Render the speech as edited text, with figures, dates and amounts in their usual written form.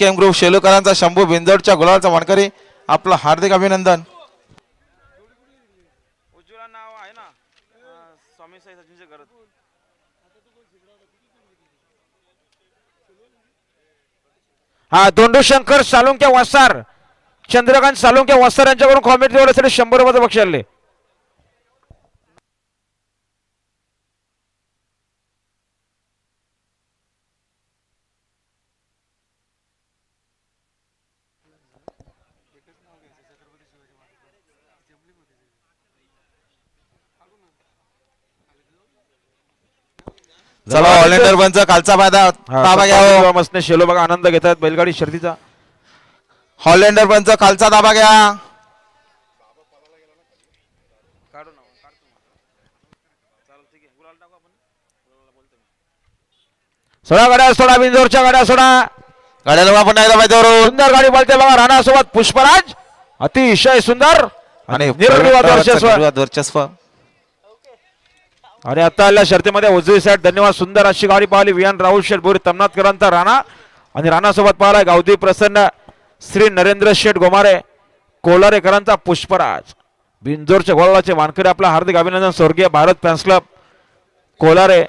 SKM group शेलूकरांचा Shambhu बिंजोडच्या गुलालचा मानकरी आपलं हार्दिक अभिनंदन. उज्ज्वला नाव आहे ना स्वामी साई सचिनचे घरात. हा दोंडू शंकर सालुंके वासार चंद्रकांत सालुंके वासार यांच्याकडून कॉमेंट देण्यासाठी 100 रुपयाचं बक्षीस आले. चला ऑलेंडर पंच कालचा फायदा ताबा घ्या. मस्त शेलो बघा आनंद घेतात बैलगाडी शर्यतीचा. हॉलेंडर पंच खालचा ताबा घ्या. काढू ना काढतो चालेल ठीक आहे गुलाल टाकू आपण गुलाला बोलतो मी. सोडा गाड्या सोडा बिंजोरच्या गाड्या सोडा. गाड्याला आपण एकदा पाहिजे सुंदर गाडी बोलते बघा राणासोबत पुष्पराज अतिशय सुंदर आणि निर्विवाद वर्चस्व. वर्चस्व. आणि आता आल्या शर्तीमध्ये उजवी साईड धन्यवाद सुंदर अशी गाडी पाहिली वियान राहुल शेठ बोरी तमनाथकरांचा राणा आणि राणासोबत पाहिला गावदी प्रसन्न श्री नरेंद्र शेठ गोमारे कोलारेकरांचा पुष्पराज. बिंजोरच्या गोलाचे मानकरी आपला हार्दिक अभिनंदन. स्वर्गीय भारत फॅन्स क्लब कोलारे